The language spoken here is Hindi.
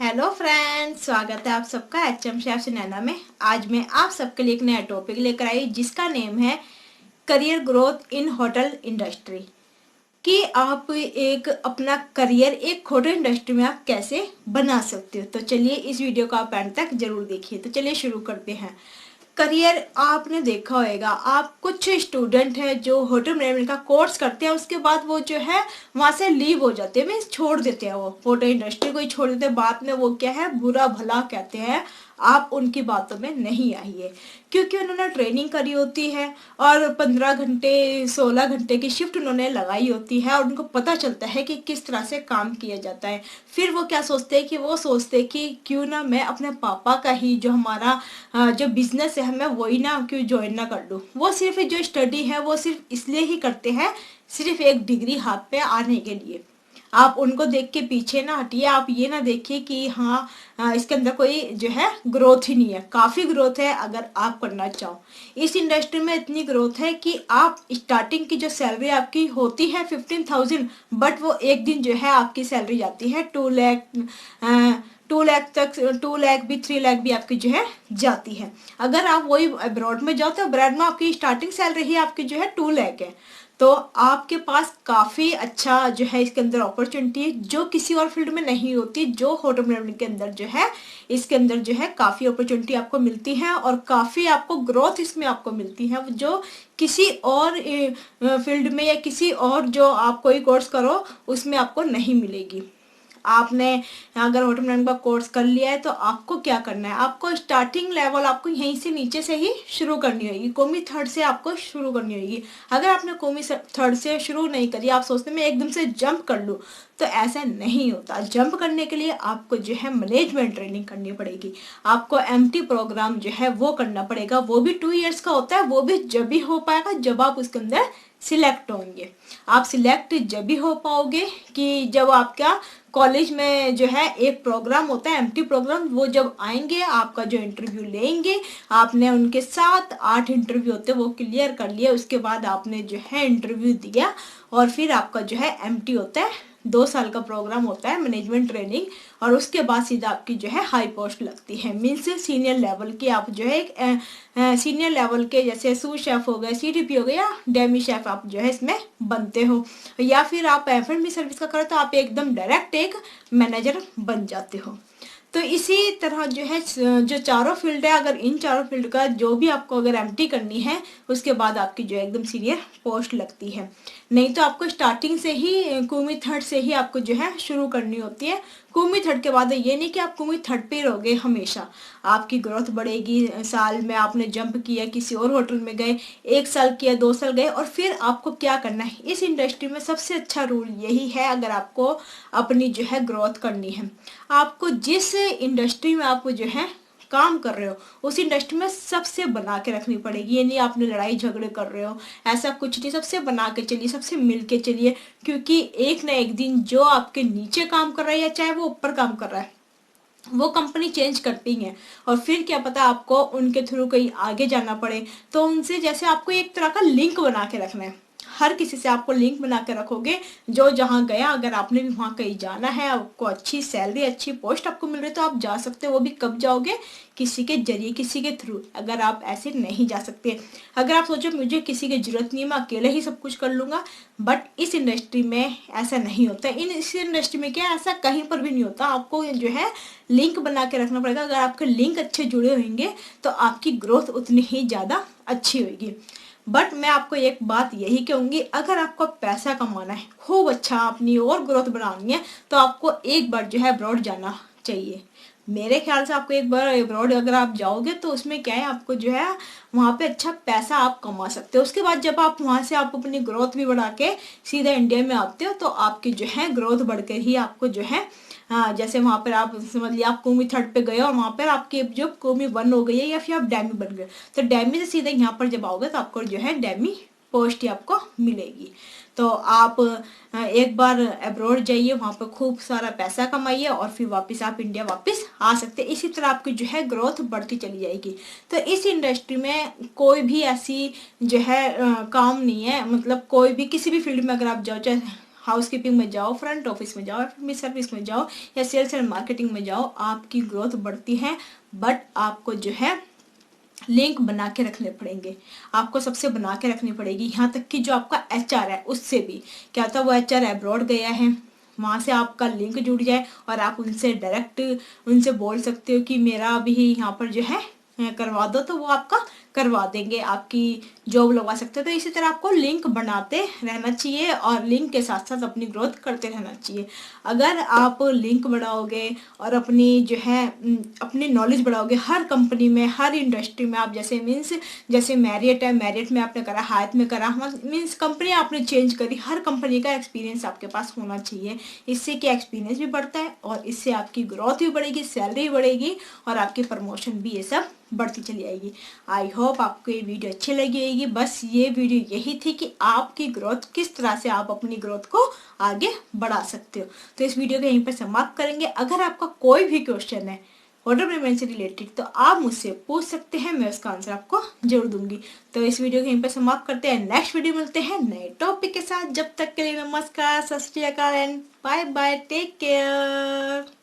हेलो फ्रेंड्स, स्वागत है आप सबका एचएम शेफ सुनैना में। आज मैं आप सबके लिए एक नया टॉपिक लेकर आई जिसका नेम है career growth in hotel industry. कि आप एक अपना करियर एक होटल इंडस्ट्री में आप कैसे बना सकते हो। तो चलिए इस वीडियो को आप एंड तक जरूर देखिए। तो चलिए शुरू करते हैं। करियर आपने देखा होगा, आप कुछ स्टूडेंट हैं जो होटल मैनेजमेंट का कोर्स करते हैं, उसके बाद वो जो है वहाँ से लीव हो जाते हैं, मीन्स छोड़ देते हैं, वो होटल इंडस्ट्री को ही छोड़ देते हैं। बाद में वो क्या है, बुरा भला कहते हैं। आप उनकी बातों में नहीं आइए, क्योंकि उन्होंने ट्रेनिंग करी होती है और 15 घंटे 16 घंटे की शिफ्ट उन्होंने लगाई होती है और उनको पता चलता है कि किस तरह से काम किया जाता है। फिर वो क्या सोचते हैं कि वो सोचते हैं कि क्यों ना मैं अपने पापा का ही जो हमारा जो बिजनेस है मैं वही ना क्यों ज्वाइन ना कर लूँ। वो सिर्फ जो स्टडी है वो सिर्फ इसलिए ही करते हैं, सिर्फ एक डिग्री हाथ पे आने के लिए। आप उनको देख के पीछे ना हटिए। आप ये ना देखिए कि हाँ इसके अंदर कोई जो है ग्रोथ ही नहीं है। काफ़ी ग्रोथ है अगर आप करना चाहो। इस इंडस्ट्री में इतनी ग्रोथ है कि आप स्टार्टिंग की जो सैलरी आपकी होती है 15,000, बट वो एक दिन जो है आपकी सैलरी जाती है 2 लाख, 2 लाख तक, 2 लाख भी 3 लाख भी आपकी जो है जाती है। अगर आप वही अब्रॉड में जाओ तो अब्रॉड में आपकी स्टार्टिंग सैलरी ही आपकी जो है 2 लाख है। तो आपके पास काफ़ी अच्छा जो है इसके अंदर अपॉर्चुनिटी है जो किसी और फील्ड में नहीं होती। जो होटल मैनेजमेंट के अंदर जो है इसके अंदर जो है काफ़ी अपॉर्चुनिटी आपको मिलती है और काफ़ी आपको ग्रोथ इसमें आपको मिलती है, जो किसी और फील्ड में या किसी और जो आप कोई कोर्स करो उसमें आपको नहीं मिलेगी। आपने अगर होटल मैनेजमेंट का कोर्स कर लिया है तो आपको क्या करना है, आपको स्टार्टिंग लेवल आपको यहीं से नीचे से ही शुरू करनी होगी। कॉमी थर्ड से आपको शुरू करनी होगी। अगर आपने कॉमी थर्ड से शुरू नहीं करी, आप सोचते मैं एकदम से जंप कर लूँ, तो ऐसा नहीं होता। जंप करने के लिए आपको जो है मैनेजमेंट ट्रेनिंग करनी पड़ेगी। आपको एमटी प्रोग्राम जो है वो करना पड़ेगा। वो भी 2 इयर्स का होता है। वो भी जब भी हो पाएगा जब आप उसके अंदर सिलेक्ट होंगे। आप सिलेक्ट जब भी हो पाओगे कि जब आपका कॉलेज में जो है एक प्रोग्राम होता है एमटी प्रोग्राम, वो जब आएंगे आपका जो इंटरव्यू लेंगे, आपने उनके साथ 8 इंटरव्यू होते हैं वो क्लियर कर लिए, उसके बाद आपने जो है इंटरव्यू दिया और फिर आपका जो है एमटी होता है। 2 साल का प्रोग्राम होता है मैनेजमेंट ट्रेनिंग और उसके बाद सीधा आपकी जो है हाई पोस्ट लगती है। मीन्स सीनियर लेवल की आप जो है एक सीनियर लेवल के जैसे सू शेफ हो गए, सीडीपी हो गए या डेमी शेफ आप जो है इसमें बनते हो, या फिर आप एफ&बी सर्विस का करो तो आप एकदम डायरेक्ट एक मैनेजर बन जाते हो। तो इसी तरह जो है जो चारों फील्ड है, अगर इन चारों फील्ड का जो भी आपको अगर एमटी करनी है उसके बाद आपकी जो है एकदम सीनियर पोस्ट लगती है। नहीं तो आपको स्टार्टिंग से ही कूमी थर्ड से ही आपको जो है शुरू करनी होती है। कूमी थर्ड के बाद ये नहीं कि आप कूमी थर्ड पे रहोगे हमेशा। आपकी ग्रोथ बढ़ेगी। साल में आपने जंप किया, किसी और होटल में गए, 1 साल किया, 2 साल गए, और फिर आपको क्या करना है। इस इंडस्ट्री में सबसे अच्छा रूल यही है, अगर आपको अपनी जो है ग्रोथ करनी है, आपको जिस इंडस्ट्री में आप जो है काम कर रहे हो उस इंडस्ट्री में सबसे बना के रखनी पड़ेगी। ये नहीं आपने लड़ाई झगड़े कर रहे हो, ऐसा कुछ नहीं। सबसे बना के चलिए, सबसे मिल के चलिए, क्योंकि एक ना एक दिन जो आपके नीचे काम कर रहा है या चाहे वो ऊपर काम कर रहा है, वो कंपनी चेंज करती है और फिर क्या पता आपको उनके थ्रू कहीं आगे जाना पड़े। तो उनसे जैसे आपको एक तरह का लिंक बना के रखना है। हर किसी से आपको लिंक बना के रखोगे, जो जहाँ गया, अगर आपने भी वहाँ कहीं जाना है, आपको अच्छी सैलरी अच्छी पोस्ट आपको मिल रही है तो आप जा सकते हो। वो भी कब जाओगे, किसी के जरिए, किसी के थ्रू। अगर आप ऐसे नहीं जा सकते, अगर आप सोचो मुझे किसी की जरूरत नहीं है, मैं अकेले ही सब कुछ कर लूँगा, बट इस इंडस्ट्री में ऐसा नहीं होता। इस इंडस्ट्री में क्या ऐसा कहीं पर भी नहीं होता। आपको जो है लिंक बना के रखना पड़ेगा। अगर आपके लिंक अच्छे जुड़े होंगे तो आपकी ग्रोथ उतनी ही ज़्यादा अच्छी होगी। बट मैं आपको एक बात यही कहूँगी, अगर आपको पैसा कमाना है, खूब अच्छा अपनी और ग्रोथ बढ़ानी है, तो आपको एक बार जो है अब्रॉड जाना चाहिए। मेरे ख्याल से आपको एक बार अब्रॉड अगर आप जाओगे तो उसमें क्या है, आपको जो है वहाँ पे अच्छा पैसा आप कमा सकते हो। उसके बाद जब आप वहाँ से आप अपनी ग्रोथ भी बढ़ा के सीधा इंडिया में आते हो तो आपकी जो है ग्रोथ बढ़कर ही आपको जो है जैसे वहाँ पर आप समझ लिया आप कौमी थर्ड पे गए और वहाँ पर आपकी जो कौमी 1 हो गई है या फिर आप डैमी बन गए, तो डैमी से सीधा यहाँ पर जब आओगे तो आपको जो है डैमी पोस्ट ही आपको मिलेगी। तो आप एक बार अब्रॉड जाइए, वहाँ पर खूब सारा पैसा कमाइए और फिर वापस आप इंडिया वापस आ सकते हैं। इसी तरह आपकी जो है ग्रोथ बढ़ती चली जाएगी। तो इस इंडस्ट्री में कोई भी ऐसी जो है काम नहीं है। मतलब कोई भी किसी भी फील्ड में अगर आप जाओ, चाहे हाउस कीपिंग में जाओ, फ्रंट ऑफिस में जाओ, एफ सर्विस में जाओ या सेल्स एंड मार्केटिंग में जाओ, आपकी ग्रोथ बढ़ती है। बट आपको जो है लिंक बना के रखने पड़ेंगे, आपको सबसे बना के रखनी पड़ेगी। यहाँ तक कि जो आपका एचआर है उससे भी, क्या होता है वो एचआर अब्रॉड गया है, वहाँ से आपका लिंक जुड़ जाए और आप उनसे डायरेक्ट उनसे बोल सकते हो कि मेरा अभी यहाँ पर जो है करवा दो, तो वो आपका करवा देंगे, आपकी जॉब लगवा सकते हो। तो इसी तरह आपको लिंक बनाते रहना चाहिए और लिंक के साथ साथ अपनी ग्रोथ करते रहना चाहिए। अगर आप लिंक बढ़ाओगे और अपनी जो है अपनी नॉलेज बढ़ाओगे हर कंपनी में, हर इंडस्ट्री में, आप जैसे मीन्स जैसे मैरियट है, मैरियट में आपने करा, हायत में करा, मीन्स कंपनी आपने चेंज करी, हर कंपनी का एक्सपीरियंस आपके पास होना चाहिए। इससे क्या एक्सपीरियंस भी बढ़ता है और इससे आपकी ग्रोथ भी बढ़ेगी, सैलरी भी बढ़ेगी और आपकी प्रमोशन भी ये सब बढ़ती चली आएगी। आई होप आपको ये वीडियो अच्छी लगी होगी। बस ये वीडियो यही थी कि आपकी ग्रोथ किस तरह से आप अपनी ग्रोथ को आगे बढ़ा सकते हो। तो इस वीडियो को यहीं पर समाप्त करेंगे। अगर आपका कोई भी क्वेश्चन है होटल मैनेजमेंट से रिलेटेड तो आप मुझसे पूछ सकते हैं, मैं उसका आंसर आपको जरूर दूंगी। तो इस वीडियो को यहीं पर समाप्त करते हैं, नेक्स्ट वीडियो मिलते हैं नए टॉपिक के साथ। जब तक के लिए नमस्कार, सत श्री अकाल and bye bye, take care.